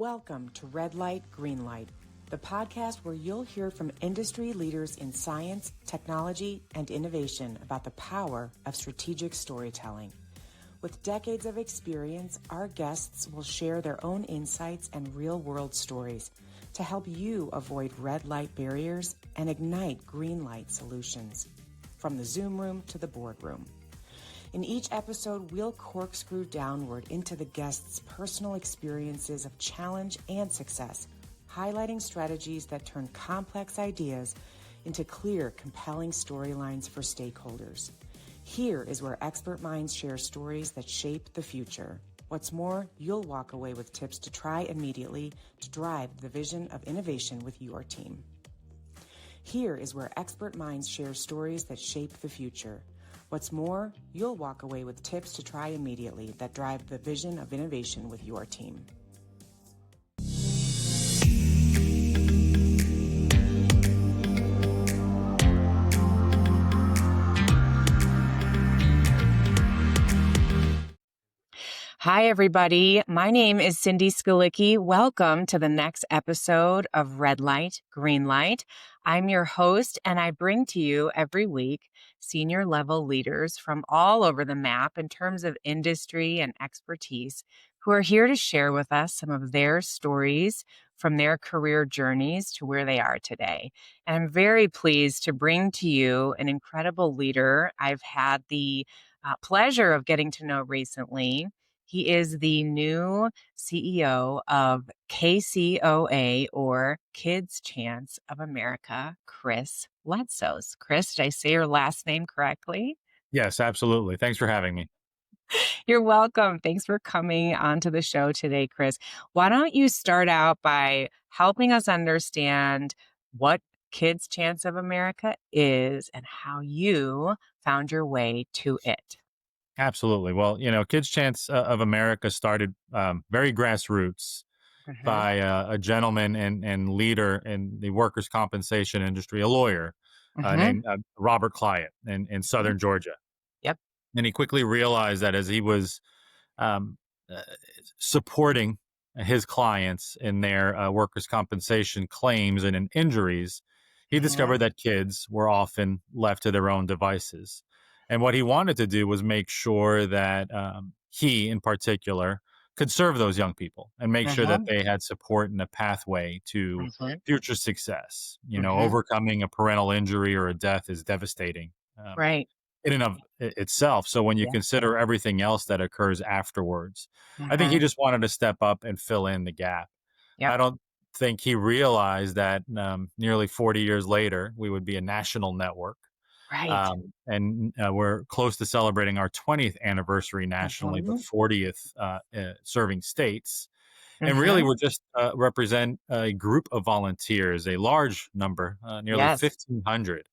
Welcome to Red Light, Green Light, the podcast where you'll hear from industry leaders in science, technology, and innovation about the power of strategic storytelling. With decades of experience, our guests will share their own insights and real-world stories to help you avoid red light barriers and ignite green light solutions, from the Zoom room to the boardroom. In each episode, we'll corkscrew downward into the guests' personal experiences of challenge and success, highlighting strategies that turn complex ideas into clear, compelling storylines for stakeholders. Here is where expert minds share stories that shape the future. What's more, you'll walk away with tips to try immediately to drive the vision of innovation with your team. Here is where expert minds share stories that shape the future. What's more, you'll walk away with tips to try immediately that drive the vision of innovation with your team. Hi, everybody. My name is Cindy Skalicky. Welcome to the next episode of Red Light, Green Light. I'm your host, and I bring to you every week senior level leaders from all over the map in terms of industry and expertise who are here to share with us some of their stories from their career journeys to where they are today. And I'm very pleased to bring to you an incredible leader I've had the pleasure of getting to know recently. He is the new CEO of KCOA, or Kids Chance of America, Chris Letsos. Chris, did I say your last name correctly? Yes, absolutely. Thanks for having me. You're welcome. Thanks for coming onto the show today, Chris. Why don't you start out by helping us understand what Kids Chance of America is and how you found your way to it? Absolutely. Well, Kids Chance of America started very grassroots by a gentleman and leader in the workers' compensation industry, a lawyer named Robert Clyott in Southern Georgia. Yep. And he quickly realized that as he was um, uh, supporting his clients in their workers' compensation claims and in injuries, he discovered that kids were often left to their own devices. And what he wanted to do was make sure that he, in particular, could serve those young people and make sure that they had support and a pathway to future success. Overcoming a parental injury or a death is devastating. Right. In and of itself. So when you consider everything else that occurs afterwards, I think he just wanted to step up and fill in the gap. Yep. I don't think he realized that nearly 40 years later, we would be a national network. Right. And we're close to celebrating our 20th anniversary nationally, but 40th serving states. And really, we're just represent a group of volunteers, a large number, nearly 1,500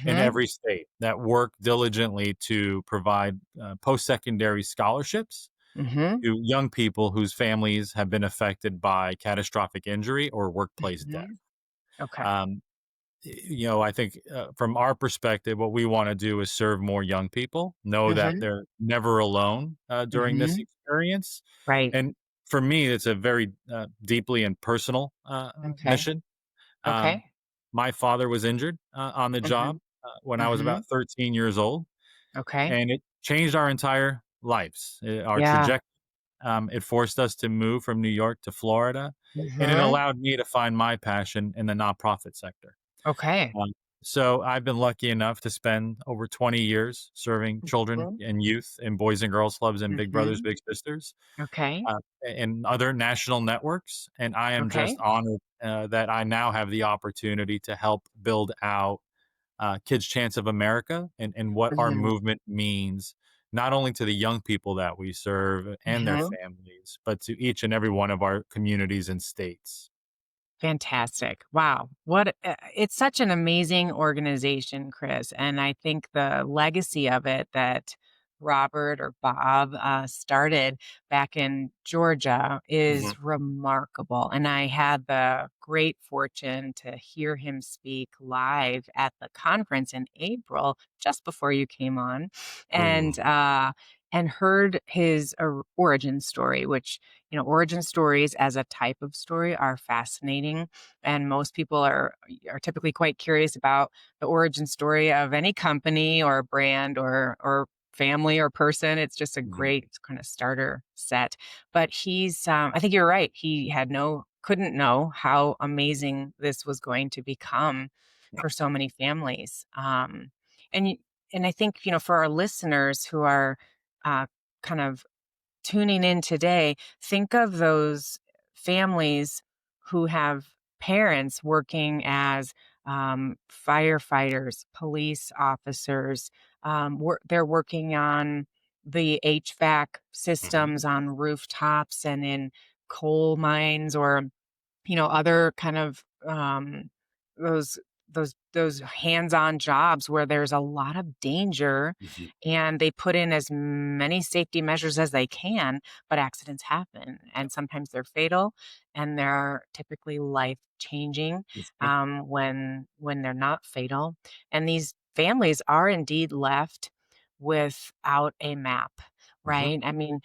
in every state that work diligently to provide post-secondary scholarships to young people whose families have been affected by catastrophic injury or workplace death. Okay. I think from our perspective, what we want to do is serve more young people, know that they're never alone during this experience. Right. And for me, it's a very deeply and personal mission. Okay. My father was injured on the job when I was about 13 years old. Okay. And it changed our entire lives, our Yeah. trajectory. It forced us to move from New York to Florida, and it allowed me to find my passion in the nonprofit sector. Okay. So I've been lucky enough to spend over 20 years serving children and youth in Boys and Girls Clubs and Big Brothers, Big Sisters, Okay. and other national networks. And I am just honored that I now have the opportunity to help build out Kids Chance of America and what our movement means, not only to the young people that we serve and their families, but to each and every one of our communities and states. Fantastic. Wow. It's such an amazing organization, Chris. And I think the legacy of it that Robert or Bob started back in Georgia is remarkable. And I had the great fortune to hear him speak live at the conference in April, just before you came on. And and heard his origin story, which, origin stories as a type of story are fascinating. And most people are typically quite curious about the origin story of any company or brand or family or person. It's just a Mhm. great kind of starter set. But I think you're right. He couldn't know how amazing this was going to become Yeah. for so many families. And y- and I think, for our listeners who are uh, kind of tuning in today, think of those families who have parents working as firefighters, police officers. They're working on the HVAC Mhm. systems on rooftops and in coal mines, or other kind of those those hands-on jobs where there's a lot of danger, Mhm. and they put in as many safety measures as they can, but accidents happen, Yeah. and sometimes they're fatal, and they're typically life-changing Yeah. when they're not fatal. And these families are indeed left without a map, Mhm. right? I mean,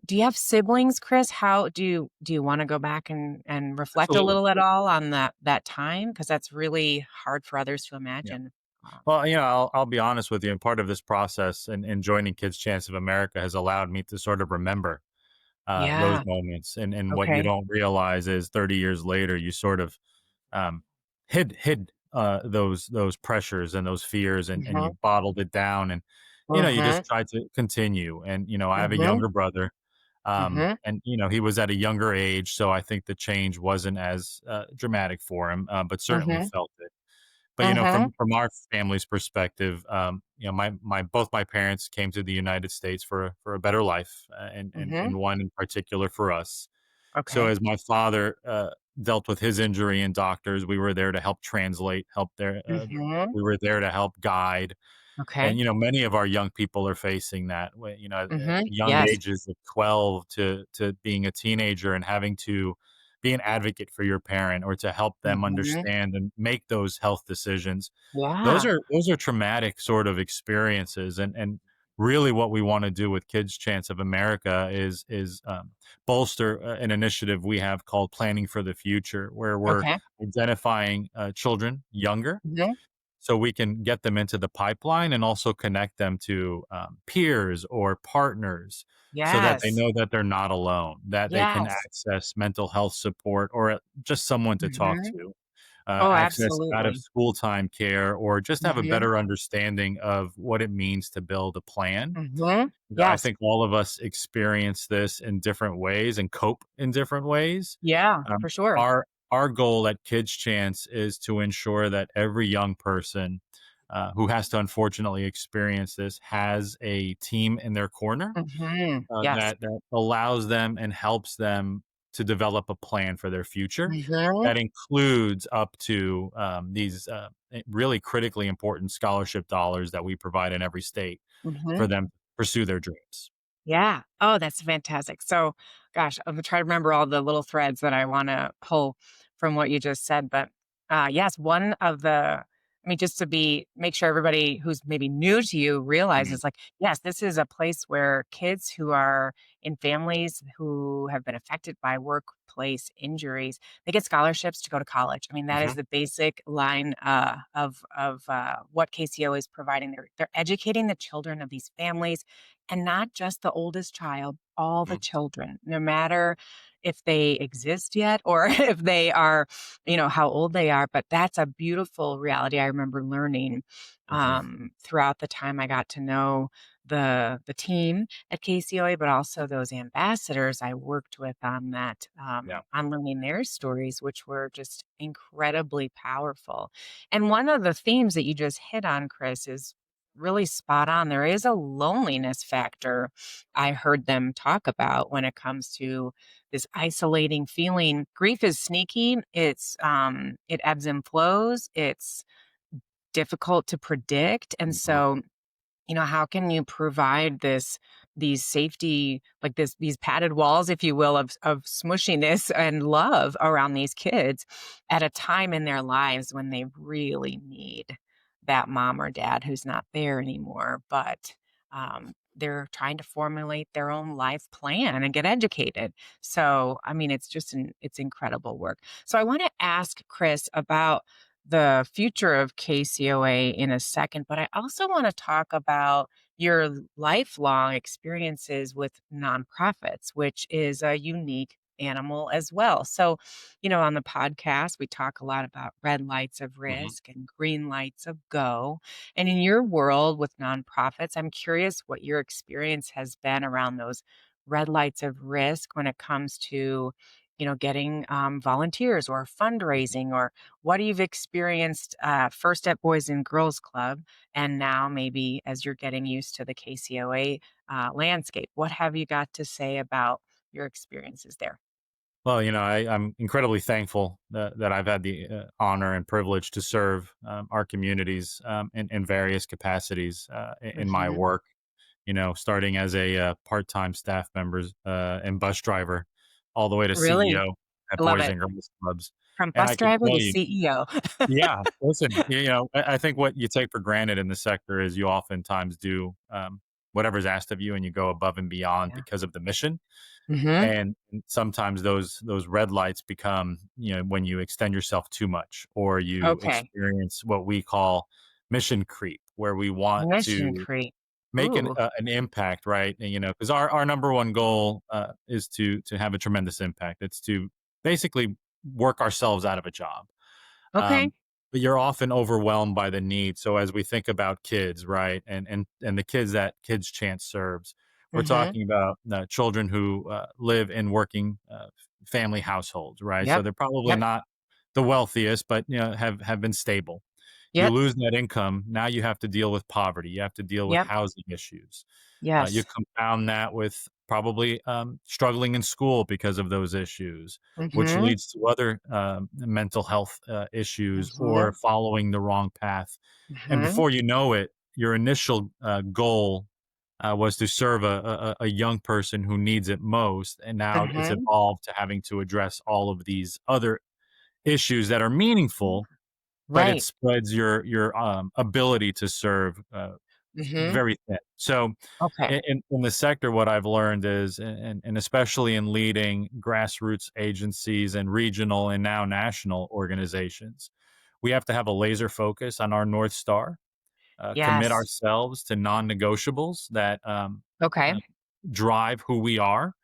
do you have siblings, Chris? How do you wanna go back and reflect a Absolutely. little at all on that time? Because that's really hard for others to Yeah. imagine. Well, I'll be honest with you. And part of this process and joining Kids Chance of America has allowed me to sort of remember those Yeah, moments. And what you okay. don't realize is 30 years later, you sort of um, hid those pressures and those fears, and Mhm, you bottled it down, and you mhm, just tried to continue. And I have a mhm, younger brother, mhm, and he was at a younger age, so I think the change wasn't as dramatic for him, but certainly mhm, felt it. But mhm, from our family's perspective, my both my parents came to the United States for a better life, and mhm. one in particular for us. So Okay. as my father dealt with his injury and doctors, we were there to help translate, help there. Mhm. We were there to help guide, and Okay. many of our young people are facing that. At Mhm. young Yes. ages of 12 to being a teenager and having to be an advocate for your parent or to help them Mhm. understand and make those health decisions. Those Yeah. are those are traumatic sort of experiences, and really what we want to do with Kids Chance of America is bolster an initiative we have called Planning for the Future, where we're Okay. identifying children younger Mhm. so we can get them into the pipeline and also connect them to peers or partners so that they Yes. know that they're not alone, that they can Yes. access mental health support or just someone to talk Mhm. to, Oh, access out of absolutely. school time care, or just have a Mhm. better understanding of what it means to build a plan. Mhm. I Yes. think all of us experience this in different ways and cope in different ways. Yeah, Um, for sure. our goal at Kids Chance is to ensure that every young person who has to unfortunately experience this has a team in their corner Mhm. Yes. that allows them and helps them to develop a plan for their future. Mhm. That includes up to these really critically important scholarship dollars that we provide in every state for Mhm. them to pursue their dreams. Yeah. Oh, that's fantastic. So, gosh, I'm gonna try to remember all the little threads that I wanna pull from what you just said, but, yes, one of the I mean, just to make sure everybody who's maybe new to you Mhm. realizes, like, yes, this is a place where kids who are in families who have been affected by workplace injuries, they get scholarships to go to college. I mean, that is Mhm. the basic line, of what KCO is providing. They're educating the children of these families, and not just the oldest child, all the Mhm. children, no matter if they exist yet or if they are, how old they are. But that's a beautiful reality I remember learning Mhm. throughout the time I got to know the team at KCOA, but also those ambassadors I worked with on that, Yeah. on learning their stories, which were just incredibly powerful. And one of the themes that you just hit on, Chris, is really spot on. There is a loneliness factor I heard them talk about when it comes to this isolating feeling. Grief is sneaky. It ebbs and flows. It's difficult to predict. And Mhm. so, how can you provide these safety, like these padded walls, if you will, of smushiness and love around these kids at a time in their lives when they really need that mom or dad who's not there anymore, but they're trying to formulate their own life plan and get educated. So, I mean, it's incredible work. So, I want to ask Chris about the future of KCOA in a second, but I also want to talk about your lifelong experiences with nonprofits, which is a unique animal as well. So, on the podcast, we talk a lot about red lights of Mhm. risk and green lights of go. And in your world with nonprofits, I'm curious what your experience has been around those red lights of risk when it comes to, getting volunteers or fundraising, or what you've experienced first at Boys and Girls Club, and now maybe as you're getting used to the KCOA landscape. What have you got to say about your experiences there? Well, I'm incredibly thankful that I've had the honor and privilege to serve our communities in various capacities in my Hmm. work. Starting as a part-time staff member and bus driver, all the way to Really? CEO at I love Boys it. and Girls Clubs. From And bus I can driver tell to you, CEO. yeah, listen, I think what you take for granted in the sector is you oftentimes do whatever's asked of you, and you go above and beyond Yeah. because of the mission. Hmm. And sometimes those red lights become, when you extend yourself too much, or you Okay. experience what we call mission creep, where we want Mission to creep. make Ooh. an impact, right? And, because our number one goal is to have a tremendous impact. It's to basically work ourselves out of a job. Okay. Um, but you're often overwhelmed by the need. So as we think about kids, right, and the kids that Kids Chance serves, we're Hmm. talking about children who live in working family households, right? So Yep. they're probably Yep. not the wealthiest, but have been stable. You Yep. lose that income. Now you have to deal with poverty. You have to deal with Yep. housing issues. You Yes. compound that with probably struggling in school because of those issues, which Hmm. leads to other mental health issues, or Hmm. following the wrong path. And Hmm. before you know it, your initial goal was to serve a young person who needs it most. And now it's Hmm. evolved to having to address all of these other issues that are meaningful, but it Right. spreads your ability to serve Hmm. very thin. So Okay. in the sector, what I've learned is, and especially in leading grassroots agencies and regional and now national organizations, we have to have a laser focus on our North Star, commit Yes. ourselves to non-negotiables that Okay. uh, drive who we are,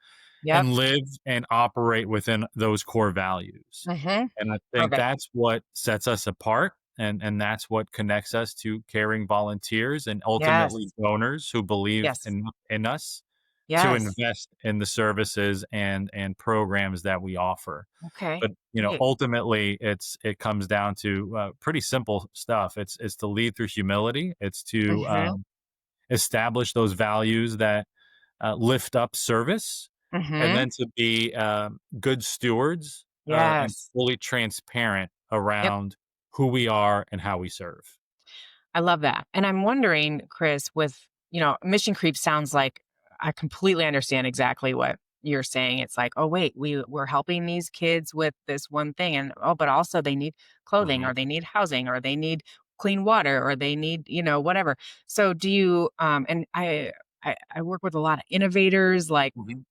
Yep. and live and operate within those core values. Hmm. And I think Perfect. that's what sets us apart, and that's what connects us to caring volunteers and ultimately Yes. donors who believe Yes. in us to Yes. invest in the services and programs that we offer. Okay. But Great. ultimately, it comes down to pretty simple stuff. It's to lead through humility. It's to Hmm. establish those values that lift up service, and Hmm. then to be good stewards and Yes. fully transparent Yep. around who we are and how we serve. I love that. And I'm wondering, Chris, with, mission creep sounds like I completely understand exactly what you're saying. It's like, oh, wait, we're helping these kids with this one thing. And oh, but also they need clothing, Hmm. or they need housing, or they need clean water, or they need, whatever. So do you, and I work with a lot of innovators, like, Hmm.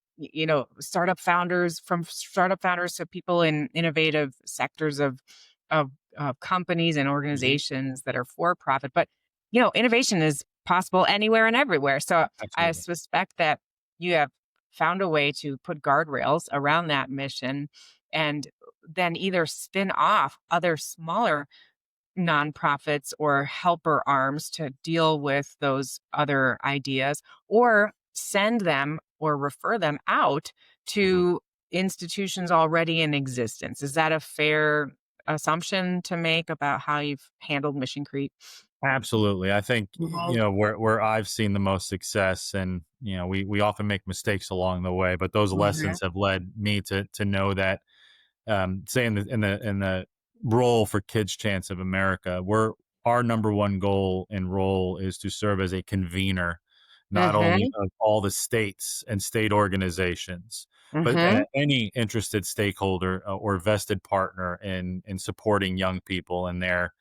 startup founders, from startup founders to people in innovative sectors of companies and Hmm. organizations that are for profit. But innovation is possible anywhere and everywhere. So I Absolutely. suspect that you have found a way to put guardrails around that mission, and then either spin off other smaller nonprofits or helper arms to deal with those other ideas, or send them or refer them out Mhm. to institutions already in existence. Is that a fair assumption to make about how you've handled mission creep? Absolutely. I think, Mhm. where I've seen the most success, and we often make mistakes along the way, but those Mhm. lessons have led me to know that, say in the role for Kids Chance of America, our number one goal and role is to serve as a convener, not only Mhm. of all the states and state organizations, but Mhm. any interested stakeholder or vested partner in supporting young people and their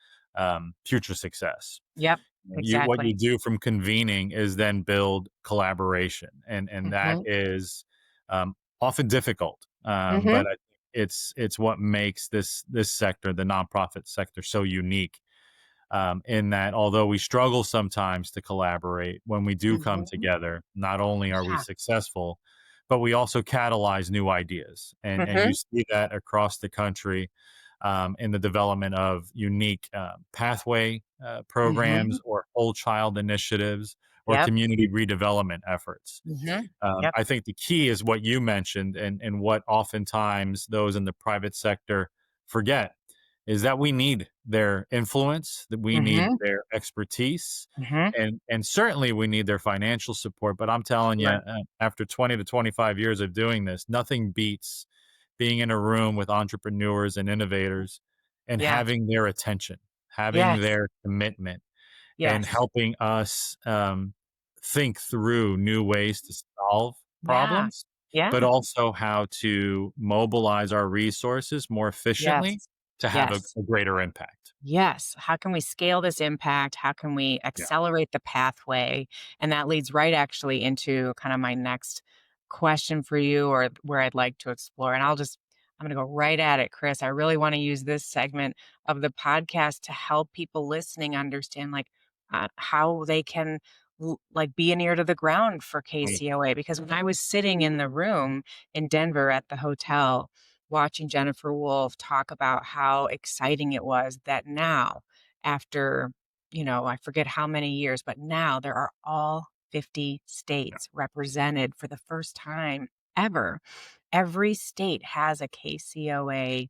future success. Yep. What exactly. you do from convening is then build collaboration, and that Mhm. is often difficult. Mhm. But I think it's what makes this sector, the nonprofit sector, so unique. In that, although we struggle sometimes to collaborate, when we do come Mhm. together, not only are we Yeah. successful, but we also catalyze new ideas, and you Mhm. see that across the country in the development of unique pathway programs Mhm. or whole child initiatives or Yep. community redevelopment efforts. Mhm. Yep. I think the key is what you mentioned, and what oftentimes those in the private sector forget is that we need their influence, that we need Mhm. their expertise, Mhm. and certainly we need their financial support. But I'm telling you, Sure. after 20 to 25 years of doing this, nothing beats being in a room with entrepreneurs and innovators and Yeah. having their attention, having Yes. their commitment, and Yes. helping us think through new ways to solve Yeah. problems, but Yeah. also how to mobilize our resources more efficiently Yes. to have Yes. a greater impact. Yes. How can we scale this impact? How can we Yeah. accelerate the pathway? And that leads right actually into kind of my next question for you, or where I'd like to explore. And I'm going to go right at it, Chris. I really want to use this segment of the podcast to help people listening understand how they can like be an ear to the ground for Mm. KCOA. Because when I was sitting in the room in Denver at the hotel, watching Jennifer Wolf talk about how exciting it was that now, after, I forget how many years, but now there are all 50 Yeah. states represented for the first time ever. Every state has a KCOA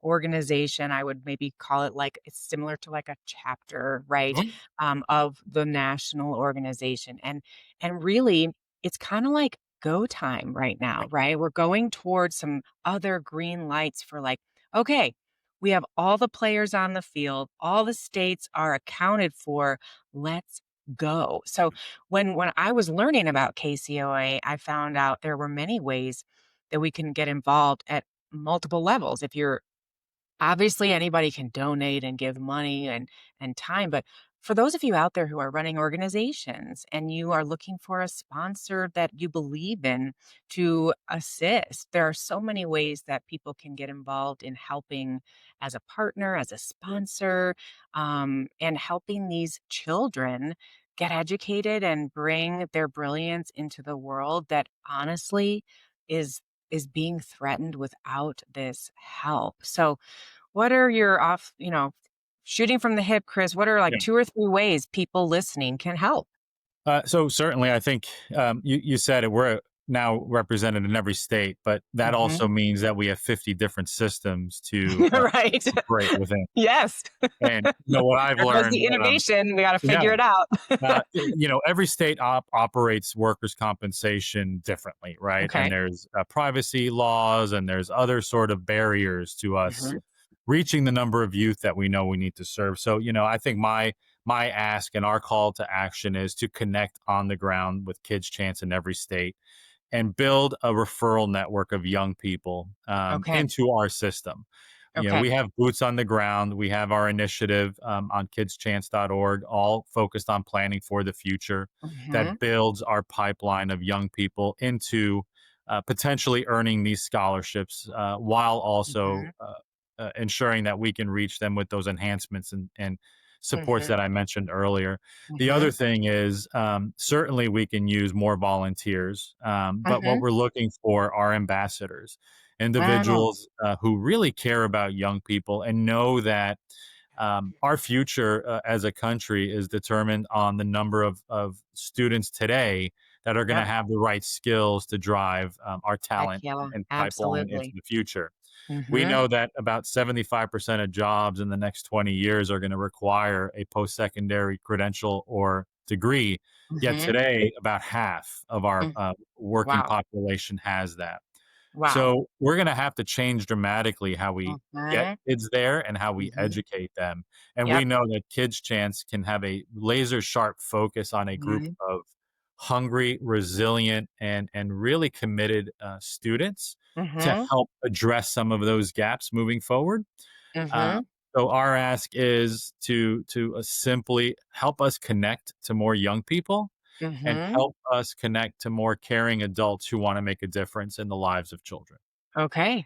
organization. I would maybe call it like it's similar to like a chapter, right, Mhm. of the national organization. And really, it's kind of like go time right now, right? We're going towards some other green lights for like, okay, we have all the players on the field, all the states are accounted for. Let's go. So when I was learning about KCOA, I found out there were many ways that we can get involved at multiple levels. If you're Obviously, anybody can donate and give money and time, but for those of you out there who are running organizations and you are looking for a sponsor that you believe in to assist, there are so many ways that people can get involved in helping as a partner, as a sponsor, and helping these children get educated and bring their brilliance into the world that honestly is being threatened without this help. So, what are your shooting from the hip, Chris, what are like Yeah. 2 or 3 ways people listening can help? So certainly, I think you said it. We're now represented in every state, but that also Mhm. means that we have 50 different systems to Right. operate within. Yes. And what I've There goes learned, the innovation, we gotta yeah, figure it out. every state operates workers' compensation differently, right? And Okay. there's privacy laws, and there's other sort of barriers to us Mhm. reaching the number of youth that we know we need to serve. So, I think my ask and our call to action is to connect on the ground with Kids Chance in every state and build a referral network of young people Okay. into our system. Okay. We have boots on the ground. We have our initiative on kidschance.org, all focused on planning for the future, that Mhm. builds our pipeline of young people into potentially earning these scholarships while also Mhm. ensuring that we can reach them with those enhancements and supports Mhm. that I mentioned earlier. The other Mhm. thing is certainly we can use more volunteers, but what Mhm. we're looking for are ambassadors, Oh, individuals who really care about young people and know that our future as a country is determined on the number of students today that are going to yep. have the right skills to drive our Heck talent yeah. and pipeline into Absolutely. the future. We Mhm. know that about 75% of jobs in the next 20 years are going to require a post secondary credential or degree. Yet Mhm. today, about half of our Mm. working Wow. population has that. Wow. So we're going to have to change dramatically how we get Mhm. kids there and how we Mhm. educate them. And we Yep. know that Kids Chance can have a laser sharp focus on a group Mhm. of hungry, resilient, and really committed students to Mhm. help address some of those gaps moving forward. Uh, Mhm. So our ask is to simply help us connect to more young people and Mm-hmm. help us connect to more caring adults who want to make a difference in the lives of children. Okay.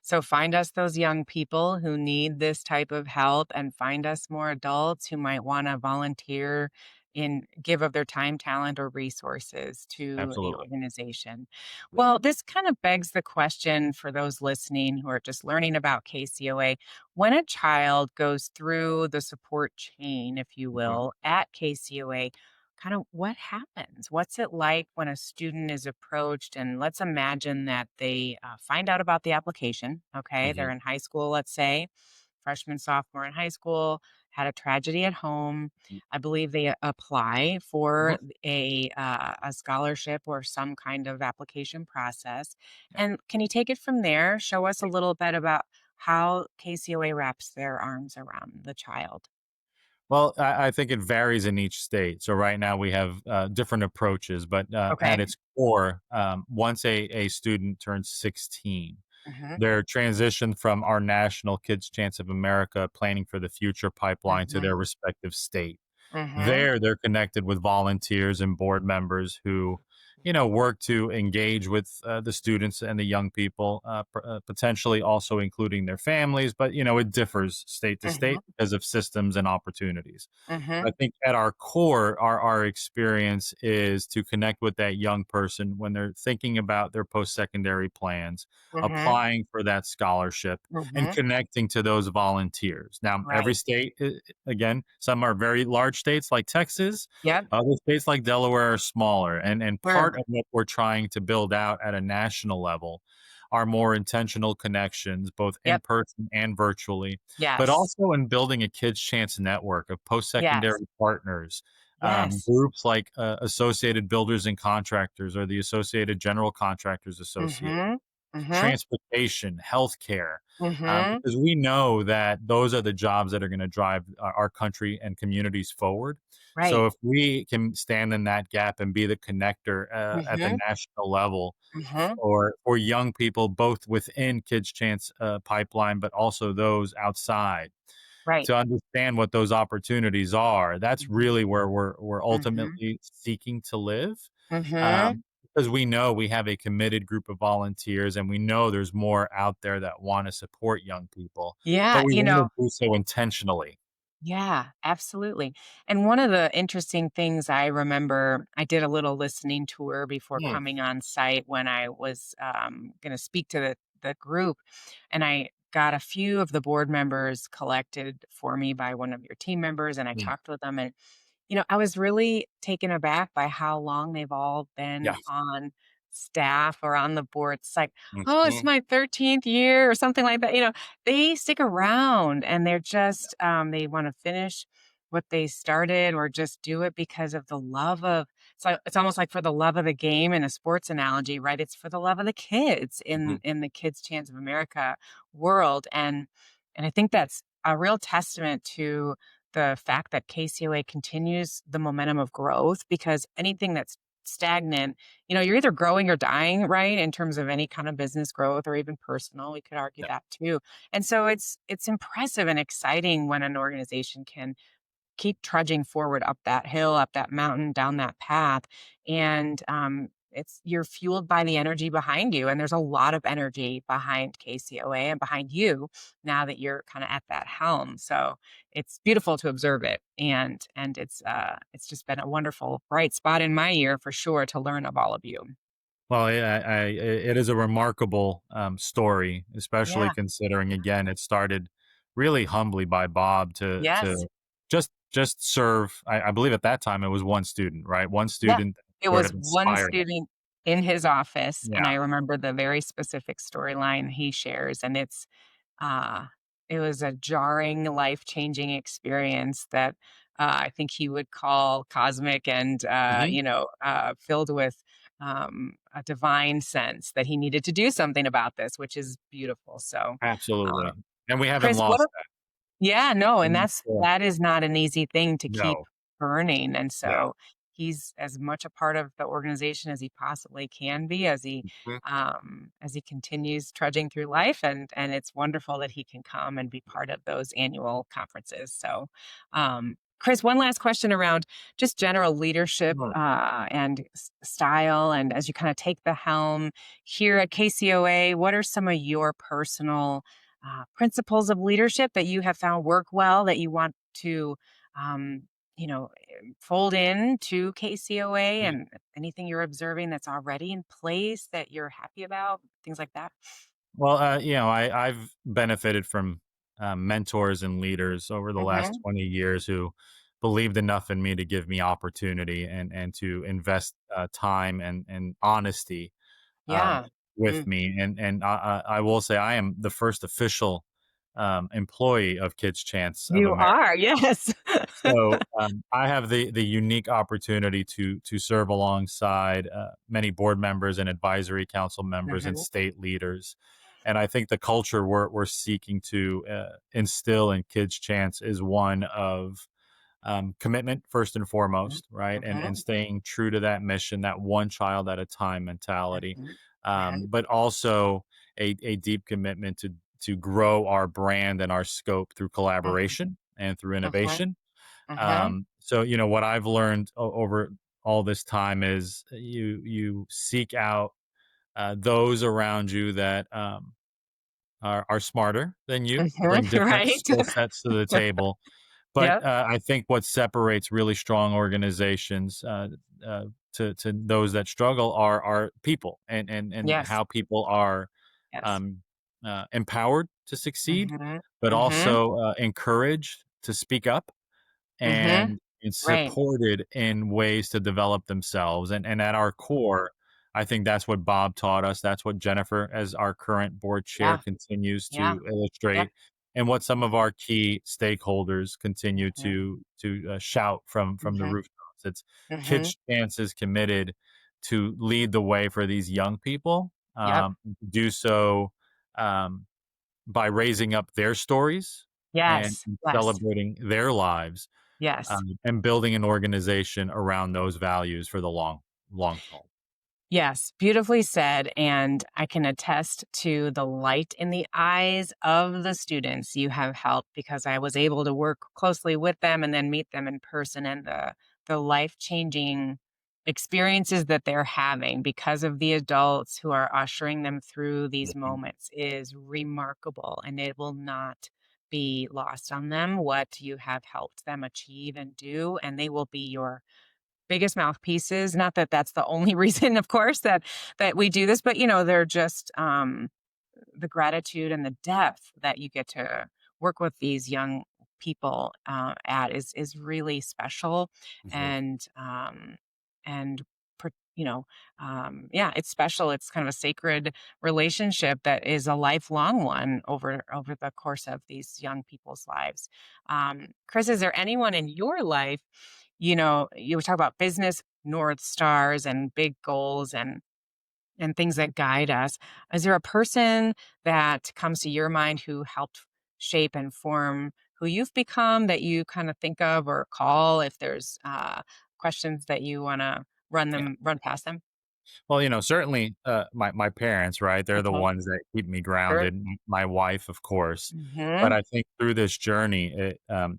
So find us those young people who need this type of help and find us more adults who might want to volunteer in give of their time, talent, or resources to the Absolutely. organization. Well, this kind of begs the question for those listening who are just learning about KCOA. When a child goes through the support chain, if you Mhm. will, at KCOA, kind of what happens? What's it like when a student is approached? And let's imagine that they find out about the application. Okay. They're Mhm. in high school, let's say, freshman, sophomore in high school, had a tragedy at home. I believe they apply Mhm. for a scholarship or some kind of application process. Yeah. And can you take it from there? Show us a little bit about how KCOA wraps their arms around the child. Well, I think it varies in each state. So right now we have different approaches, but at Okay. its core, once a student turns 16, Mm-hmm. they're transitioned from our national Kids Chance of America Planning for the Future pipeline to their Mm-hmm. respective state. Mm-hmm. There, they're connected with volunteers and board members who, work to engage with the students and the young people, potentially also including their families. But, it differs state to Mm-hmm. state because of systems and opportunities. Mm-hmm. I think at our core, our experience is to connect with that young person when they're thinking about their post-secondary plans, Mhm, applying for that scholarship, and mhm. connecting to those volunteers. Now, every Right. state, again, some are very large states like Texas, Yep. other states like Delaware are smaller. And part Sure. of what we're trying to build out at a national level are more intentional connections, both in Yep. person and virtually, but Yes. also in building a Kids Chance network of Yes. post-secondary partners, Yes. groups like Associated Builders and Contractors or the Associated General Contractors Association, Mhm. Mhm. transportation, healthcare, Mhm. because we know that those are the jobs that are going to drive our country and communities forward. Right. So if we can stand in that gap and be the connector at the Mhm. national level Mhm. for young people, both within Kids Chance pipeline, but also those outside, Right. to understand what those opportunities are. That's Mhm. really where we're Mhm. ultimately seeking to live, Mhm. because we know we have a committed group of volunteers, and we know there's more out there that want to support young people, but Yeah, we want to do so intentionally. yeah, absolutely. And one of the interesting things I remember, I did a little listening tour before Mm, coming on site when I was going to speak to the group. And I got a few of the board members collected for me by one of your team members. And I mm, talked with them. And I was really taken aback by how long they've all been yeah. on staff or on the board. It's like, "Oh, it's Mhm. my 13th year," or something like that. They stick around and they're just, they wanna finish what they started or just do it because of the love of it's almost like for the love of the game in a sports analogy, right? It's for the love of the kids Mhm. in the Kids Chance of America world, and I think that's a real testament to the fact that KCOA continues the momentum of growth because anything that's stagnant, you're either growing or dying, right? In terms of any kind of business growth or even personal, we could argue Yeah. that too. And so it's impressive and exciting when an organization can keep trudging forward up that hill, up that mountain, down that path. And you're fueled by the energy behind you. And there's a lot of energy behind KCOA and behind you now that you're kind of at that helm. So it's beautiful to observe it. And it's just been a wonderful bright spot in my year for sure to learn of all of you. Well, yeah, it is a remarkable story, especially Yeah. considering again it started really humbly by Bob Yes. to just serve. I believe at that time it was one student, right? One Yeah. student It sort was of one inspired him. student in his office, and Yeah. I remember the very specific storyline he shares, and uh, it was a jarring, life-changing experience that, I think he would call cosmic and, Hmm. filled with, a divine sense that he needed to do something about this, which is beautiful, so, Absolutely, um, and we haven't Chris, what lost a that. yeah, no, and And, that is not an easy thing to keep no, burning, and yeah. so he's as much a part of the organization as he possibly can be as he continues trudging through life, and it's wonderful that he can come and be part of those annual conferences. So, Chris, one last question around just general leadership Mhm. and style, and as you kind of take the helm here at KCOA, what are some of your personal principles of leadership that you have found work well that you want to um, fold in to KCOA, and anything you're observing that's already in place that you're happy about, things like that? Well, I've benefited from mentors and leaders over the last Hmm. 20 years who believed enough in me to give me opportunity and to invest time and honesty um, Yeah. with Mm. me. And I will say I am the first official employee of Kids Chance of You America. are, yes. So I have the unique opportunity to serve alongside many board members and advisory council members and Hmm. state leaders, and I think the culture we're seeking to instill in Kids Chance is one of commitment first and foremost, right, and Hmm. staying true to that mission, that one child at a time mentality, Hmm. Yeah. but also a deep commitment to grow our brand and our scope through collaboration and through Hmm. innovation. Hmm. So what I've learned over all this time is you seek out those around you that are smarter than you, Hmm. bring different Right. skill sets to the table. But Yep. I think what separates really strong organizations uh, to those that struggle are people and Yes. how people are Yes. um, empowered to succeed, Hmm. but Hmm. also encouraged to speak up Hmm. and Right. supported in ways to develop themselves. And at our core, I think that's what Bob taught us. That's what Jennifer, as our current board chair, Yeah. continues Yeah. to Yep. illustrate, and what some of our key stakeholders continue Hmm. to shout from the Hmm. rooftops. It's Hmm. Kids Chance is committed to lead the way for these young people, Yep. do so um, by raising up their stories and Yes. Yes. celebrating their lives, Yes. and building an organization around those values for the long haul. Yes, beautifully said. And I can attest to the light in the eyes of the students you have helped, because I was able to work closely with them and then meet them in person, and the life-changing experiences that they're having because of the adults who are ushering them through these Mhm. moments is remarkable, and it will not be lost on them what you have helped them achieve and do, and they will be your biggest mouthpieces. Not that that's the only reason, of course, that we do this, but, they're just, the gratitude and the depth that you get to work with these young people, at is really special, Mhm. and per yeah, it's special. It's kind of a sacred relationship that is a lifelong one over the course of these young people's lives. Chris, is there anyone in your life, you talk about business North Stars and big goals and things that guide us. Is there a person that comes to your mind who helped shape and form who you've become, that you kind of think of or call if there's questions that you want to Yeah. run past them? Well, certainly my parents, right? They're the Okay. ones that keep me Sure. grounded. My wife, of course. But Hmm. I think through this journey,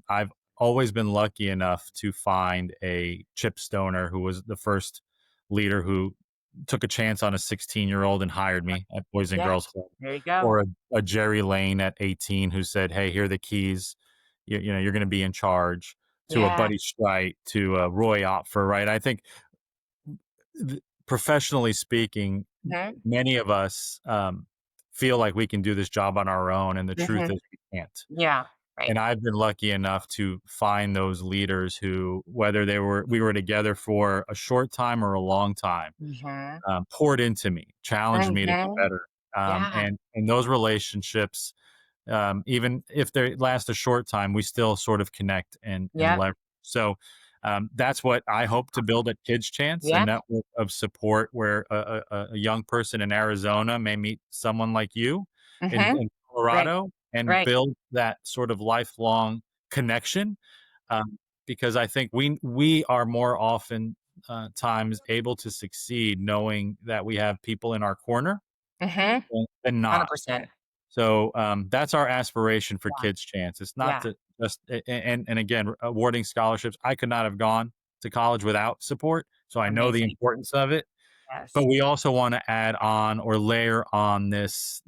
I've always been lucky enough to find a Chip Stoner who was the first leader who took a chance on a 16-year-old and hired me at Boys and Yeah. Girls Club, There you go. or a Jerry Lane at 18 who said, "Hey, here are the keys. You're going to be in charge." To a Yeah. Buddy Strite, to a Roy Opfer, right? I think professionally speaking, Hmm. many of us feel like we can do this job on our own, and the truth Hmm. is we can't. Yeah. Right. And I've been lucky enough to find those leaders who, whether we were together for a short time or a long time, Hmm. poured into me, challenged me to be Hmm. better. Yeah. And those relationships, even if they last a short time, we still sort of connect and Yep. leverage. So that's what I hope to build at Kids Chance, a Yep. network of support where a young person in Arizona may meet someone like you Hmm. in Right. Colorado and Right. build that sort of lifelong connection. Um, because I think we are more often times able to succeed knowing that we have people in our corner Mm-hmm. than not. 100%. So that's our aspiration for Yeah. Kids Chance. It's not Yeah. to just and again awarding scholarships. I could not have gone to college without support, so I know the Amazing. importance of it. But Yes. we also want to add on or layer on this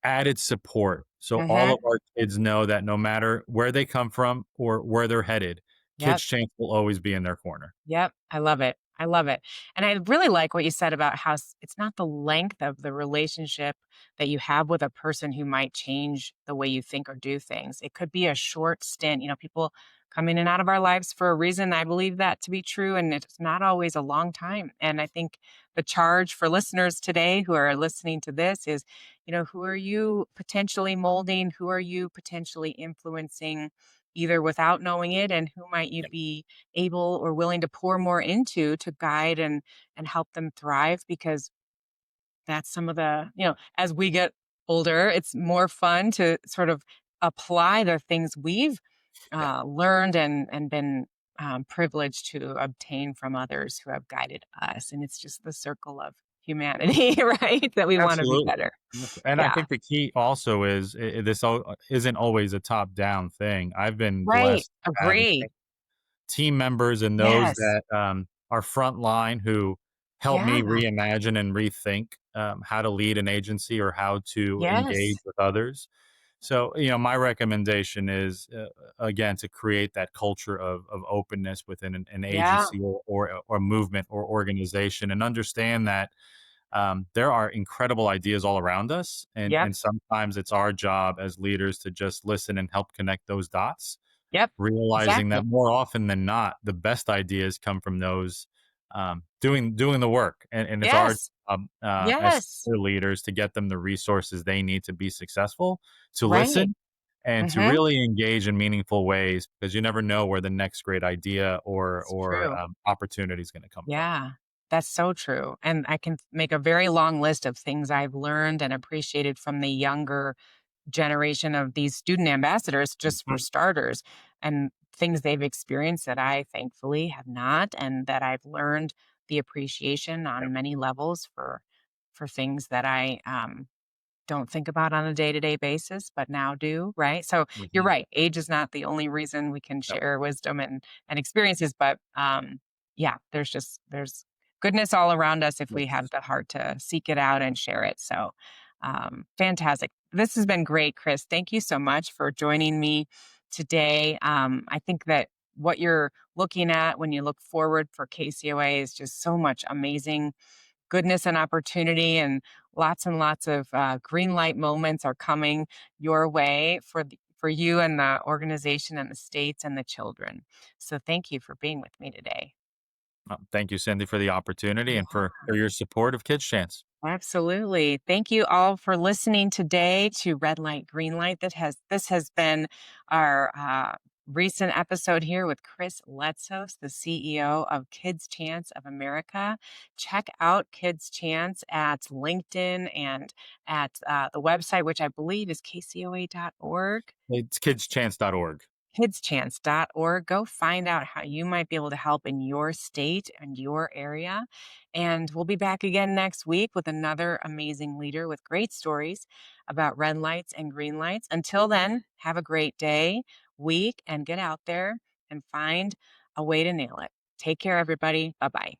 added support, so all of Mm-hmm. our kids know that no matter where they come from or where they're headed, Yep. Kids Chance will always be in their corner. Yep, I love it. I love it. And I really like what you said about how it's not the length of the relationship that you have with a person who might change the way you think or do things. It could be a short stint. People come in and out of our lives for a reason. I believe that to be true. And it's not always a long time. And I think the charge for listeners today who are listening to this is, who are you potentially molding? Who are you potentially influencing? Either without knowing it, and who might you Yep. be able or willing to pour more into to guide and help them thrive, because that's some of the as we get older, it's more fun to sort of apply the things we've Yeah, learned and been privileged to obtain from others who have guided us, and it's just the circle of humanity, right, that we want to be absolutely. better. And I Yeah, think the key also is isn't always a top down thing. I've been right, blessed having agree. team members and those Yes, that are frontline who help yeah, me reimagine and rethink how to lead an agency or how to engage yes, with others. So, my recommendation is again to create that culture of openness within an yeah, agency or movement or organization, and understand that there are incredible ideas all around us, yep, and sometimes it's our job as leaders to just listen and help connect those dots, yep, realizing exactly. that more often than not, the best ideas come from those doing the work, and it's our Yes. job as Yes. senior leaders to get them the resources they need to be successful, to Right. listen, and to Mhm. really engage in meaningful ways, because you never know where the next great idea or It's true. opportunity is going to come from. Yeah. That's so true. And I can make a very long list of things I've learned and appreciated from the younger generation of these student ambassadors, just for Mhm. starters, and things they've experienced that I thankfully have not, and that I've learned the appreciation Yep. on many levels for things that I don't think about on a day-to-day basis, but now do, right? So you're Mhm. right. Age is not the only reason we can Yep. share wisdom and experiences, but yeah, there's goodness all around us if we have Yes. the heart to seek it out and share it. So fantastic. This has been great, Chris. Thank you so much for joining me today. I think that what you're looking at when you look forward for KCOA is just so much amazing goodness and opportunity, and lots of green light moments are coming your way for you and the organization and the states and the children. So thank you for being with me today. Thank you, Cindy, for the opportunity and Yeah. for your support of Kids Chance. Absolutely. Thank you all for listening today to Red Light, Green Light. This has been our recent episode here with Chris Letsos, the CEO of Kids Chance of America. Check out Kids Chance at LinkedIn and at the website, which I believe is kcoa.org. It's kidschance.org. Kidschance.org. Go find out how you might be able to help in your state and your area. And we'll be back again next week with another amazing leader with great stories about red lights and green lights. Until then, have a great day, week, and get out there and find a way to nail it. Take care, everybody. Bye bye.